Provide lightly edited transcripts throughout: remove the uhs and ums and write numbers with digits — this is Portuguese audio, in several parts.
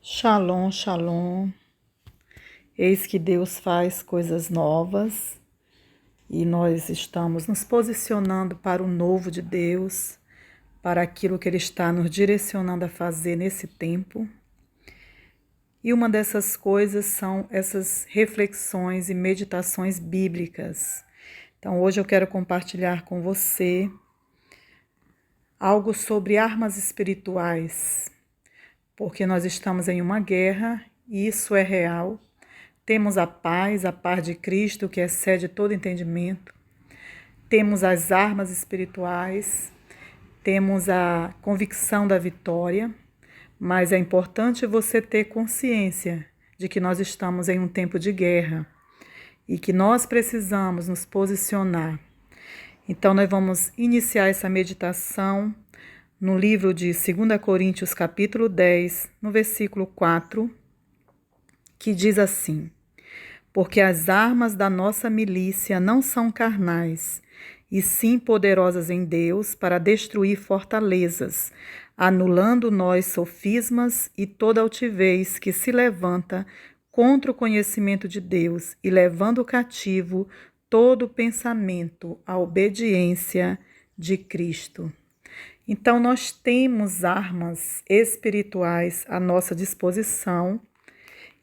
Shalom, shalom. Eis que Deus faz coisas novas e nós estamos nos posicionando para o novo de Deus, para aquilo que Ele está nos direcionando a fazer nesse tempo. E uma dessas coisas são essas reflexões e meditações bíblicas. Então, hoje eu quero compartilhar com você algo sobre armas espirituais, porque nós estamos em uma guerra e isso é real. Temos a paz de Cristo, que excede todo entendimento. Temos as armas espirituais, temos a convicção da vitória, mas é importante você ter consciência de que nós estamos em um tempo de guerra e que nós precisamos nos posicionar. Então, nós vamos iniciar essa meditação no livro de 2 Coríntios, capítulo 10, no versículo 4, que diz assim: porque as armas da nossa milícia não são carnais, e sim poderosas em Deus para destruir fortalezas, anulando nós sofismas e toda altivez que se levanta contra o conhecimento de Deus e levando cativo todo pensamento à obediência de Cristo. Então, nós temos armas espirituais à nossa disposição,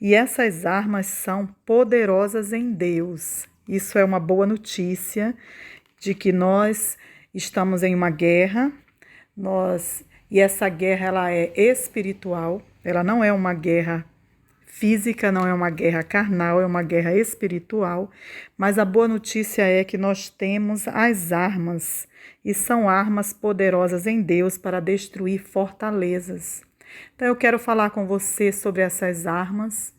e essas armas são poderosas em Deus. Isso é uma boa notícia de que nós estamos em uma guerra, e essa guerra ela é espiritual, ela não é uma guerra física, não é uma guerra carnal, é uma guerra espiritual, mas a boa notícia é que nós temos as armas, e são armas poderosas em Deus para destruir fortalezas. Então eu quero falar com você sobre essas armas,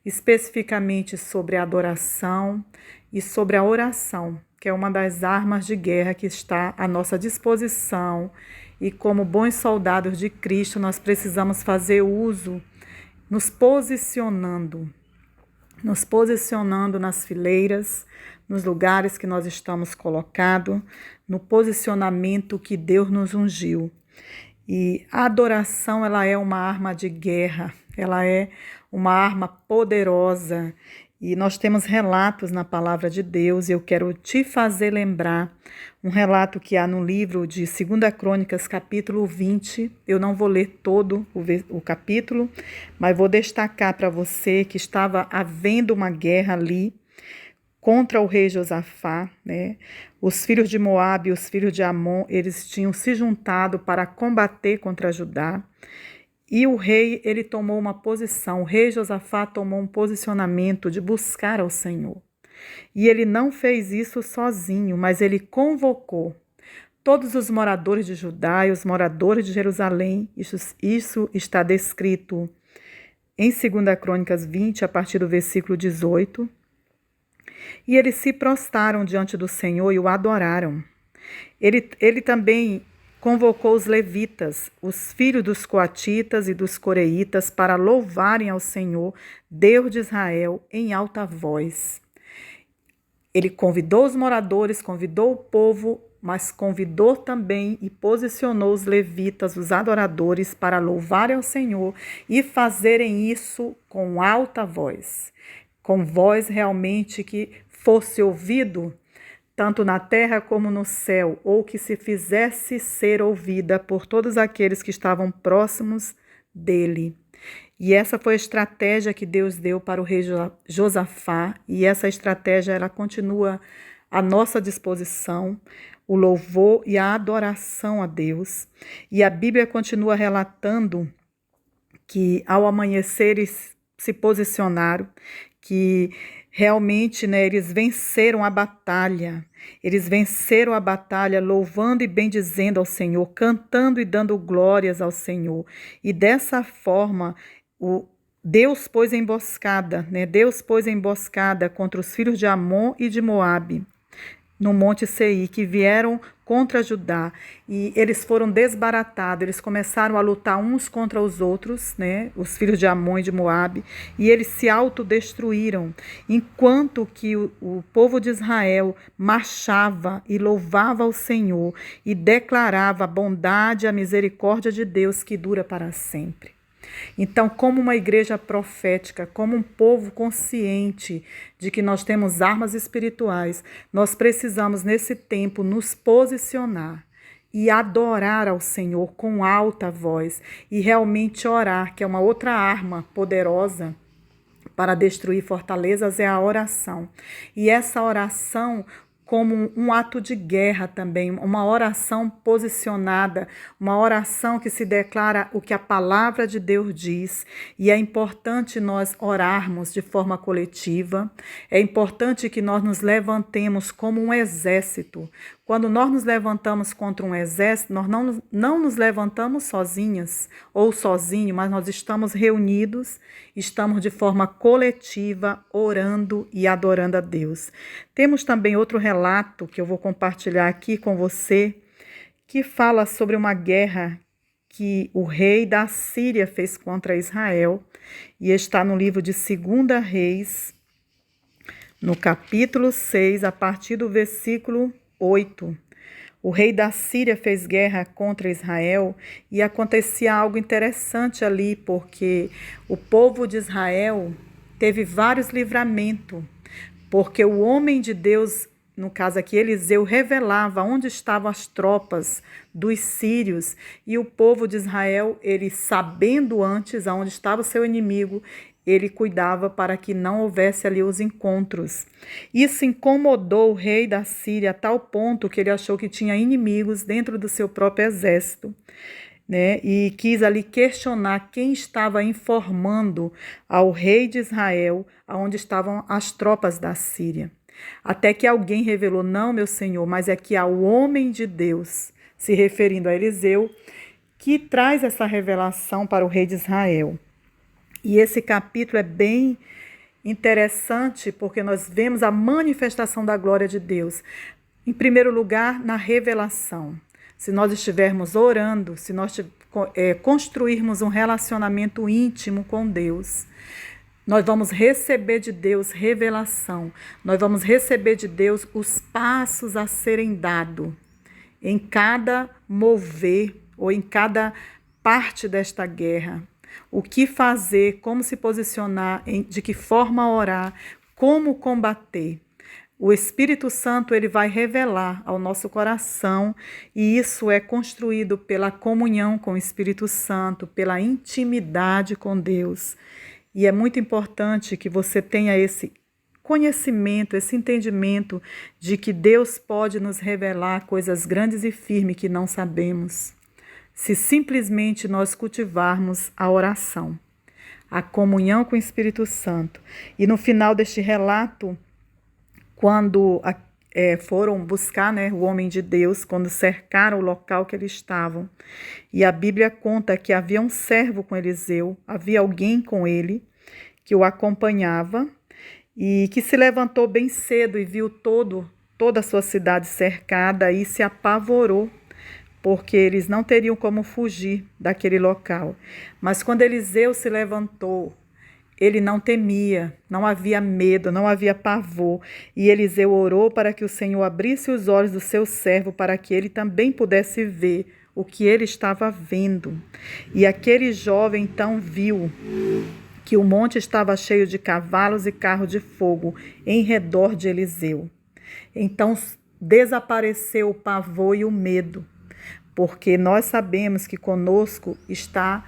especificamente sobre a adoração e sobre a oração, que é uma das armas de guerra que está à nossa disposição, e como bons soldados de Cristo nós precisamos fazer uso, nos posicionando nas fileiras, nos lugares que nós estamos colocados, no posicionamento que Deus nos ungiu. E a adoração, ela é uma arma de guerra, ela é uma arma poderosa, e nós temos relatos na palavra de Deus, e eu quero te fazer lembrar um relato que há no livro de 2 Crônicas, capítulo 20, eu não vou ler todo o capítulo, mas vou destacar para você que estava havendo uma guerra ali, contra o rei Josafá, né? Os filhos de Moabe e os filhos de Amon, eles tinham se juntado para combater contra Judá, e o rei, ele tomou uma posição, o rei Josafá tomou um posicionamento de buscar ao Senhor. E ele não fez isso sozinho, mas ele convocou todos os moradores de Judá e os moradores de Jerusalém. Isso está descrito em 2 Crônicas 20, a partir do versículo 18. E eles se prostraram diante do Senhor e o adoraram. Ele também convocou os levitas, os filhos dos coatitas e dos coreitas, para louvarem ao Senhor, Deus de Israel, em alta voz. Ele convidou os moradores, convidou o povo, mas convidou também e posicionou os levitas, os adoradores, para louvarem ao Senhor e fazerem isso com alta voz, com voz realmente que fosse ouvido tanto na terra como no céu, ou que se fizesse ser ouvida por todos aqueles que estavam próximos dele. E essa foi a estratégia que Deus deu para o rei Josafá, e essa estratégia ela continua à nossa disposição, o louvor e a adoração a Deus. E a Bíblia continua relatando que ao amanhecer eles se posicionaram, que realmente, eles venceram a batalha. Eles venceram a batalha louvando e bendizendo ao Senhor, cantando e dando glórias ao Senhor. E dessa forma, Deus pôs emboscada, Deus pôs emboscada contra os filhos de Amon e de Moabe, no Monte Seir, que vieram contra Judá, e eles foram desbaratados, eles começaram a lutar uns contra os outros, os filhos de Amon e de Moabe, e eles se autodestruíram, enquanto que o povo de Israel marchava e louvava ao Senhor, e declarava a bondade e a misericórdia de Deus que dura para sempre. Então, como uma igreja profética, como um povo consciente de que nós temos armas espirituais, nós precisamos, nesse tempo, nos posicionar e adorar ao Senhor com alta voz e realmente orar, que é uma outra arma poderosa para destruir fortalezas, é a oração. E essa oração como um ato de guerra também, uma oração posicionada, uma oração que se declara o que a palavra de Deus diz. E é importante nós orarmos de forma coletiva, é importante que nós nos levantemos como um exército. Quando nós nos levantamos contra um exército, nós não nos levantamos sozinhas ou sozinho, mas nós estamos reunidos, estamos de forma coletiva, orando e adorando a Deus. Temos também outro relato que eu vou compartilhar aqui com você, que fala sobre uma guerra que o rei da Síria fez contra Israel, e está no livro de 2 Reis, no capítulo 6, a partir do versículo 8. O rei da Síria fez guerra contra Israel e acontecia algo interessante ali, porque o povo de Israel teve vários livramentos, porque o homem de Deus, no caso aqui Eliseu, revelava onde estavam as tropas dos sírios, e o povo de Israel, ele sabendo antes aonde estava o seu inimigo, ele cuidava para que não houvesse ali os encontros. Isso incomodou o rei da Síria a tal ponto que ele achou que tinha inimigos dentro do seu próprio exército, né? E quis ali questionar quem estava informando ao rei de Israel aonde estavam as tropas da Síria. Até que alguém revelou: não, meu senhor, mas é que há o homem de Deus, se referindo a Eliseu, que traz essa revelação para o rei de Israel. E esse capítulo é bem interessante porque nós vemos a manifestação da glória de Deus. Em primeiro lugar, na revelação. Se nós estivermos orando, se nós construirmos um relacionamento íntimo com Deus, nós vamos receber de Deus revelação. Nós vamos receber de Deus os passos a serem dados em cada mover ou em cada parte desta guerra. O que fazer, como se posicionar, de que forma orar, como combater. O Espírito Santo, ele vai revelar ao nosso coração, e isso é construído pela comunhão com o Espírito Santo, pela intimidade com Deus. E é muito importante que você tenha esse conhecimento, esse entendimento de que Deus pode nos revelar coisas grandes e firmes que não sabemos, se simplesmente nós cultivarmos a oração, a comunhão com o Espírito Santo. E no final deste relato, quando foram buscar, né, o homem de Deus, quando cercaram o local que eles estavam, e a Bíblia conta que havia um servo com Eliseu, havia alguém com ele que o acompanhava, e que se levantou bem cedo e viu toda a sua cidade cercada e se apavorou, porque eles não teriam como fugir daquele local. Mas quando Eliseu se levantou, ele não temia, não havia medo, não havia pavor. E Eliseu orou para que o Senhor abrisse os olhos do seu servo, para que ele também pudesse ver o que ele estava vendo. E aquele jovem então viu que o monte estava cheio de cavalos e carros de fogo em redor de Eliseu. Então desapareceu o pavor e o medo, porque nós sabemos que conosco está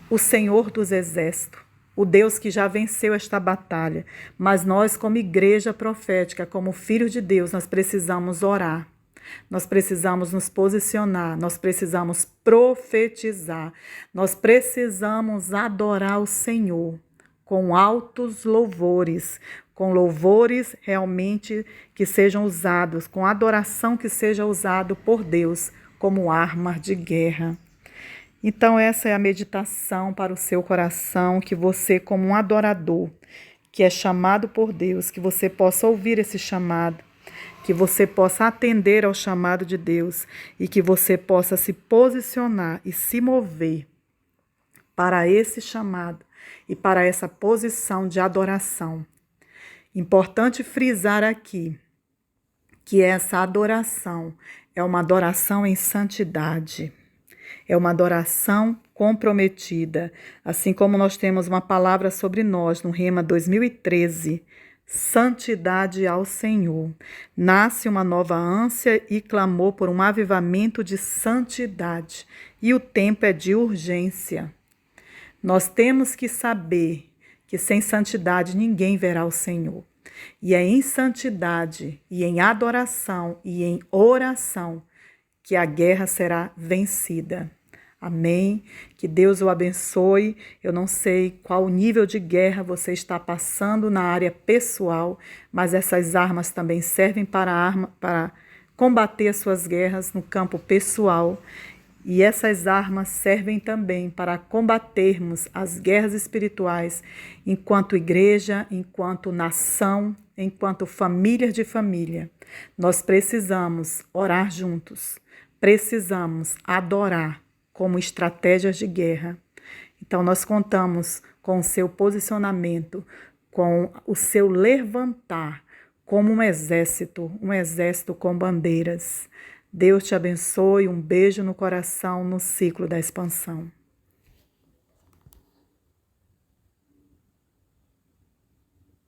o Senhor dos Exércitos, o Deus que já venceu esta batalha. Mas nós, como igreja profética, como filhos de Deus, nós precisamos orar, nós precisamos nos posicionar, nós precisamos profetizar, nós precisamos adorar o Senhor com altos louvores, com louvores realmente que sejam usados, com adoração que seja usado por Deus como arma de guerra. Então essa é a meditação para o seu coração, que você, como um adorador, que é chamado por Deus, que você possa ouvir esse chamado, que você possa atender ao chamado de Deus e que você possa se posicionar e se mover para esse chamado e para essa posição de adoração. Importante frisar aqui que essa adoração é uma adoração em santidade, é uma adoração comprometida. Assim como nós temos uma palavra sobre nós no Rema 2013, santidade ao Senhor. Nasce uma nova ânsia e clamor por um avivamento de santidade. E o tempo é de urgência. Nós temos que saber que sem santidade ninguém verá o Senhor. E é em santidade, e em adoração, e em oração que a guerra será vencida. Amém? Que Deus o abençoe. Eu não sei qual nível de guerra você está passando na área pessoal, mas essas armas também servem para combater as suas guerras no campo pessoal. E essas armas servem também para combatermos as guerras espirituais enquanto igreja, enquanto nação, enquanto família de família. Nós precisamos orar juntos, precisamos adorar como estratégias de guerra. Então nós contamos com o seu posicionamento, com o seu levantar como um exército com bandeiras. Deus te abençoe, um beijo no coração no ciclo da expansão.